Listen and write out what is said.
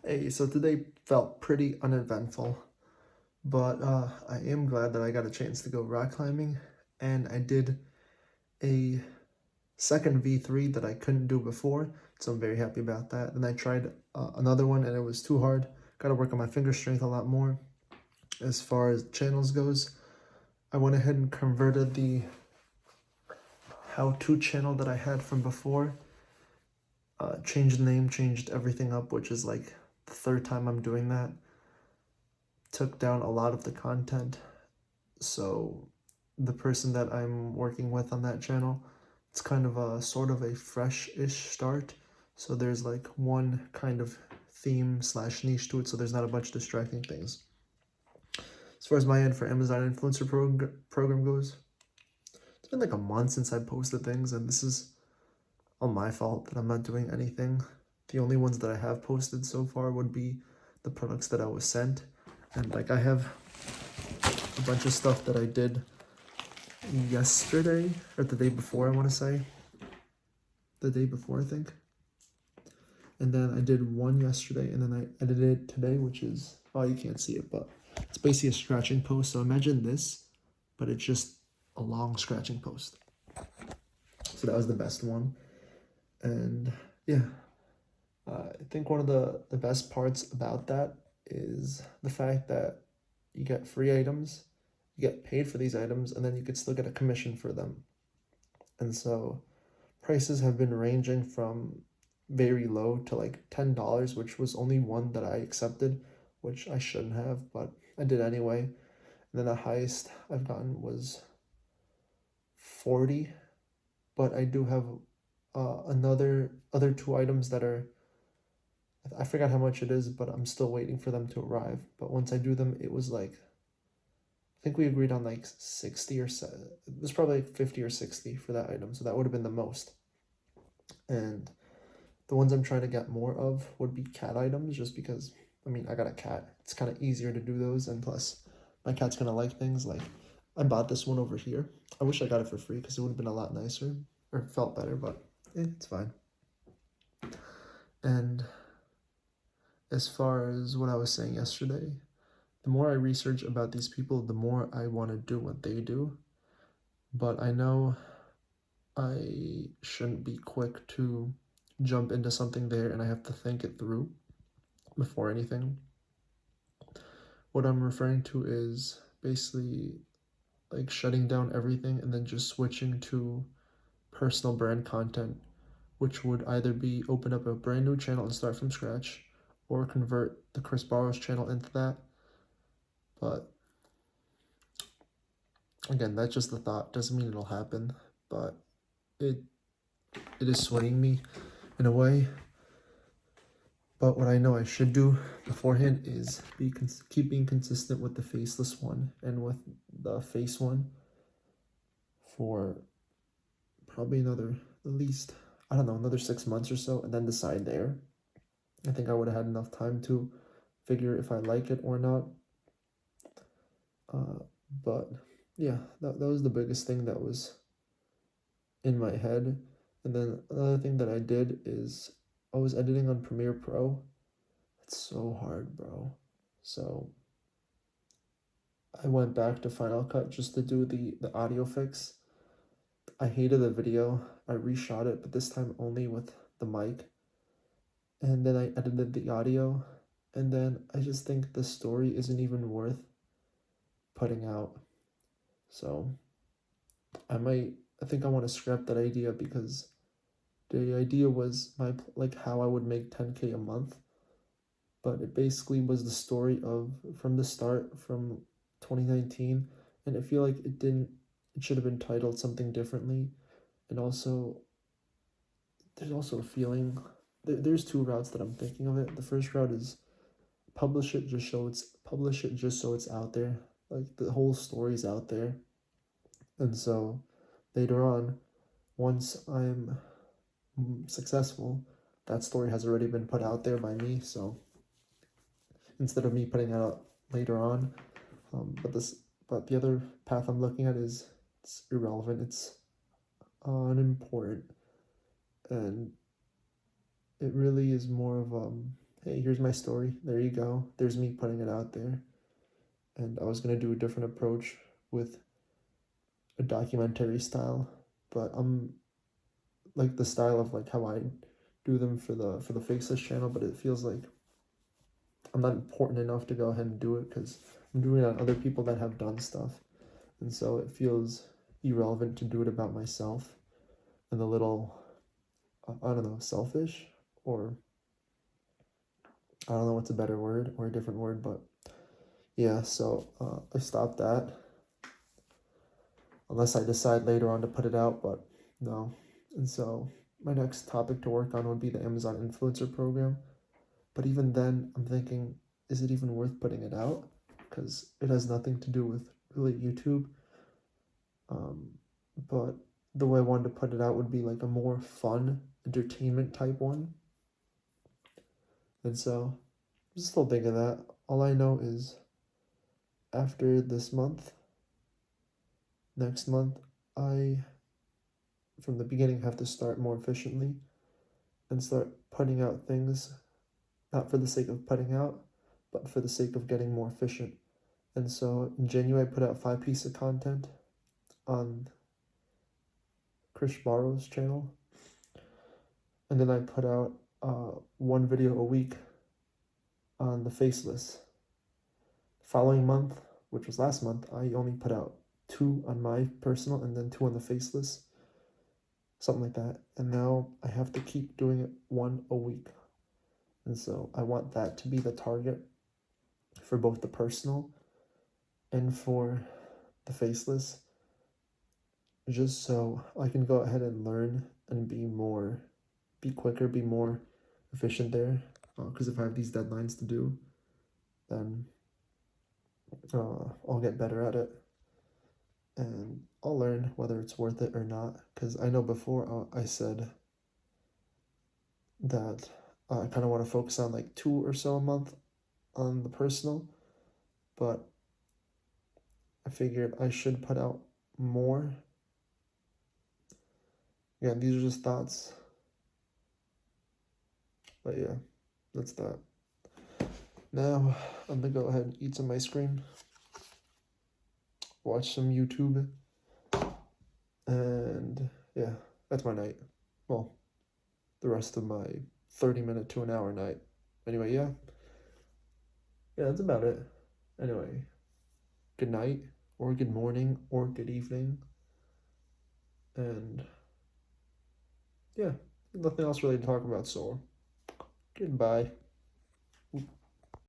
Hey, so today felt pretty uneventful, but I am glad that I got a chance to go rock climbing, and I did a second V3 that I couldn't do before, so I'm very happy about that. Then I tried another one, and it was too hard. Got to work on my finger strength a lot more. As far as channels goes, I went ahead and converted the how-to channel that I had from before. Changed the name, changed everything up, which is like the third time I'm doing that. Took down a lot of the content. So the person that I'm working with on that channel, it's kind of a sort of a fresh-ish start. So there's like one kind of theme slash niche to it, so there's not a bunch of distracting things. As far as my end for Amazon influencer program goes, it's been like a month since I posted things, and this is all my fault that I'm not doing anything. The only ones that I have posted so far would be the products that I was sent, and like I have a bunch of stuff that I did yesterday or the day before, I want to say the day before, I think, and then I did one yesterday, and then I edited it today, which is, oh, you can't see it, but it's basically a scratching post. So imagine this, but it's just a long scratching post. So that was the best one. And yeah, I think one of the best parts about that is the fact that you get free items, you get paid for these items, and then you could still get a commission for them. And so prices have been ranging from very low to like $10, which was only one that I accepted, which I shouldn't have, but I did anyway. And then the highest I've gotten was 40, but I do have other two items that are, I forgot how much it is, but I'm still waiting for them to arrive. But once I do them, it was like, I think we agreed on like 60 or so. It was probably like 50 or 60 for that item, so that would have been the most. And the ones I'm trying to get more of would be cat items, just because, I mean, I got a cat. It's kind of easier to do those, and plus, my cat's gonna like things. Like, I bought this one over here. I wish I got it for free because it would have been a lot nicer, or felt better, but it's fine. And as far as what I was saying yesterday, the more I research about these people, the more I want to do what they do. But I know I shouldn't be quick to jump into something there, and I have to think it through before anything. What I'm referring to is basically like shutting down everything and then just switching to personal brand content, which would either be open up a brand new channel and start from scratch, or convert the Chris Barros channel into that. But again, that's just the thought. Doesn't mean it'll happen, but it is swaying me in a way. But what I know I should do beforehand is keep being consistent with the faceless one and with the face one for probably another, at least, I don't know, another 6 months or so, and then decide there. I think I would have had enough time to figure if I like it or not. But yeah, that was the biggest thing that was in my head. And then another thing that I did is I was editing on Premiere Pro. It's so hard, bro. So I went back to Final Cut just to do the audio fix. I hated the video. I reshot it, but this time only with the mic. And then I edited the audio. And then I just think the story isn't even worth putting out. So I think I want to scrap that idea, because the idea was like how I would make 10K a month. But it basically was the story of from the start, from 2019, and I feel like it should have been titled something differently. And also there's also a feeling there's two routes that I'm thinking of it. The first route is publish it just so it's out there, like the whole story's out there, and so later on, once I'm successful, that story has already been put out there by me. So instead of me putting it out later on, but the other path I'm looking at is, it's irrelevant. It's unimportant, and it really is more of hey, here's my story. There you go. There's me putting it out there. And I was gonna do a different approach with a documentary style, but I'm like the style of like how I do them for the Faceless channel, but it feels like I'm not important enough to go ahead and do it because I'm doing it on other people that have done stuff, and so it feels irrelevant to do it about myself and a little I don't know, selfish, or I don't know what's a better word or a different word, but yeah, so I stopped that unless I decide later on to put it out, but no. And so my next topic to work on would be the Amazon Influencer Program. But even then, I'm thinking, is it even worth putting it out? Because it has nothing to do with really YouTube. But the way I wanted to put it out would be like a more fun, entertainment type one. And so I'm still thinking that. All I know is after this month, next month, I, from the beginning, have to start more efficiently and start putting out things, not for the sake of putting out, but for the sake of getting more efficient. And so in January, I put out 5 pieces of content on Chris Barrow's channel. And then I put out 1 video a week on the Faceless. Following month, which was last month, I only put out 2 on my personal and then 2 on the Faceless. Something like that. And now I have to keep doing it 1 a week. And so I want that to be the target for both the personal and for the Faceless, just so I can go ahead and learn and be quicker, be more efficient there. Because if I have these deadlines to do, then I'll get better at it. And I'll learn whether it's worth it or not. Because I know before I said that I kind of want to focus on like 2 or so a month on the personal, but I figured I should put out more. Yeah, these are just thoughts. But yeah, that's that. Now I'm gonna go ahead and eat some ice cream, watch some YouTube, and yeah, that's my night. Well, the rest of my 30-minute to an hour night. Anyway, yeah, that's about it. Anyway, good night, or good morning, or good evening, and yeah, nothing else really to talk about, so goodbye.